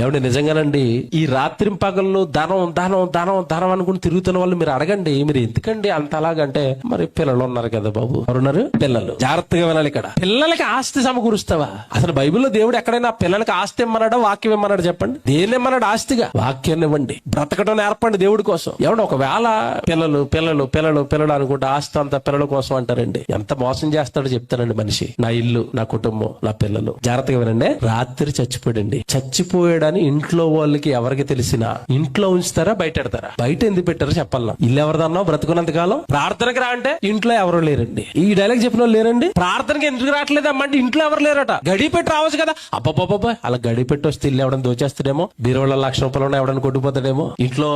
ఏమంటే నిజంగానండి, ఈ రాత్రి పగళ్ళు ధనం ధనం ధనం ధనం అనుకుని తిరుగుతున్న వాళ్ళు మీరు అడగండి, మీరు ఎందుకండి అంత అలాగంటే, మరి పిల్లలు ఉన్నారు కదా బాబు, ఎవరున్నారు? పిల్లలు. జాగ్రత్తగా వినాలి. ఇక్కడ పిల్లలకి ఆస్తి సమకూరుస్తావా? అసలు బైబిల్లో దేవుడు ఎక్కడైనా పిల్లలకి ఆస్తి ఇమ్మన్నాడా, వాక్యం ఇమ్మన్నాడు? చెప్పండి. దేన్ని ఇమ్మన్నాడు? ఆస్తిగా. వాక్యాన్ని ఇవ్వండి, బ్రతకడం నేర్పండి దేవుడి కోసం. ఏమంటే ఒకవేళ పిల్లలు పిల్లలు పిల్లలు పిల్లలు అనుకుంటే ఆస్తి అంతా పిల్లల కోసం అంటారండి. ఎంత మోసం చేస్తాడో చెప్తానండి మనిషి. నా ఇల్లు, నా కుటుంబం, నా పిల్లలు. జాగ్రత్తగా వినండి. రాత్రి చచ్చిపోయాడండి. చచ్చిపోయాడని ఇంట్లో వాళ్ళకి ఎవరికి తెలిసినా ఇంట్లో ఉంచుతారా, బయట పెడతారా? బయట ఎందుకు పెట్టారో చెప్పాలన్నా. ఇల్లు ఎవరిదన్నా బ్రతుకున్నంత కాలం ప్రార్థనకి రా అంటే ఇంట్లో ఎవరు లేరండి. ఈ డైలాగ్ చెప్పిన వాళ్ళు లేరండి. ప్రార్థనకి ఎందుకు రావట్లేదు అమ్మంటే ఇంట్లో ఎవరు లేరట. గడి పెట్టి రావచ్చు కదా. అబ్బాబాబా, అలా గడి పెట్టి వస్తే ఇల్లు ఎవడని దోచేస్తాడేమో, బీరువాళ్ళ ₹1,00,000 ఉన్నాయి ఎవడని కొట్టుకుపోతాడేమో, ఇంట్లో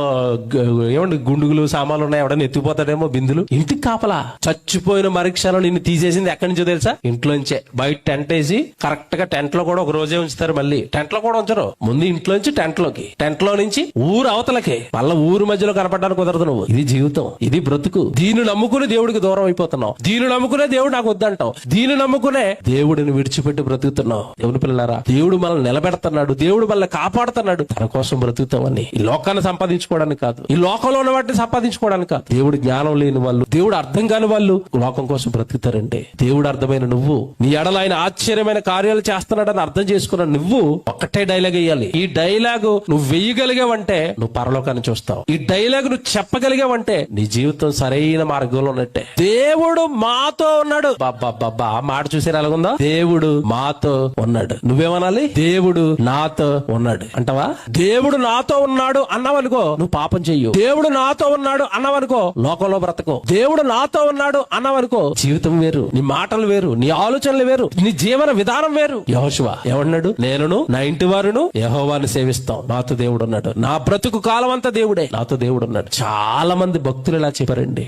ఏమండి గుండుగులు సామాన్లు ఉన్నాయి ఎవడని ఎత్తుకుపోతాడేమో, బిందులు. ఇంటికి కాపలా. చచ్చిపోయిన మరుక్షణం నిన్ను తీసేసింది ఎక్కడి నుంచో తెలుసా? ఇంట్లోంచే. బయట టెంట్ వేసి కరెక్ట్ గా టెంట్ లో కూడా ఒక రోజే ఉంచుతారు. మళ్ళీ టెంట్ లో కూడా ఉంచరు. ముందు ఇంట్లోంచి టెంట్ లోకి, టెంట్ లో నుంచి ఊరు అవతలకి, మళ్ళీ ఊరు మధ్యలో కనపడడానికి కుదరదు. నువ్వు ఇది జీవితం, ఇది బ్రతుకు. దీన్ని నమ్ముకుని దేవుడికి దూరం అయిపోతున్నావు. దీన్ని నమ్ముకునే దేవుడు నాకు వద్దంటావు. దీన్ని నమ్ముకునే దేవుడిని విడిచిపెట్టి బ్రతుకుతున్నావు. దేవుని పిల్లలారా, దేవుడు మనల్ని నిలబెడుతున్నాడు, దేవుడు మనల్ని కాపాడుతున్నాడు. తన కోసం బ్రతుకుతామని. ఈ లోకాన్ని సంపాదించుకోవడానికి కాదు, ఈ లోకంలో ఉన్న వాటిని సంపాదించుకోవడానికి కాదు. దేవుడు జ్ఞానం లేని వాళ్ళు, దేవుడు అర్థం కాని వాళ్ళు లోకం కోసం బ్రతుకుతారంటే, దేవుడు అర్థమైన నువ్వు, నీ ఎడల ఆయన ఆశ్చర్యమైన కార్యాలు చేస్తున్నాడని అర్థం చేసుకున్న నువ్వు ఒక్కటే డైలాగ్ వేయాలి. ఈ డైలాగు నువ్వు వేయగలిగావంటే నువ్వు పరలోకాన్ని చూస్తావు. ఈ డైలాగ్ నువ్వు చెప్పగలిగావంటే నీ జీవితం సరైన మార్గంలో ఉన్నట్టే. దేవుడు మాతో ఉన్నాడు. బాబా, ఆ మాట చూసారు ఎలాగుందా? దేవుడు మాతో ఉన్నాడు. నువ్వేమనాలి? దేవుడు నాతో ఉన్నాడు అంటావా? దేవుడు నాతో ఉన్నాడు అన్నావనుకో నువ్వు పాపం చెయ్యు. దేవుడు నాతో ఉన్నాడు అన్నావనుకో లోకంలో బ్రతకో. దేవుడు నాతో ఉన్నాడు అన్నావనుకో జీవితం వేరు, నీ మాటలు వేరు, నీ ఆలోచనలు వేరు, నీ జీవన విధానం వేరు. యెహోషువ ఏమన్నాడు? నేనును నా ఇంటి వారును యెహోవాను సేవిస్తాం, నాతో దేవుడు ఉన్నాడు. నా బ్రతుకు కాలం అంతా దేవుడే, నాతో దేవుడు ఉన్నాడు. చాలా మంది భక్తులు ఇలా చెప్పారండి.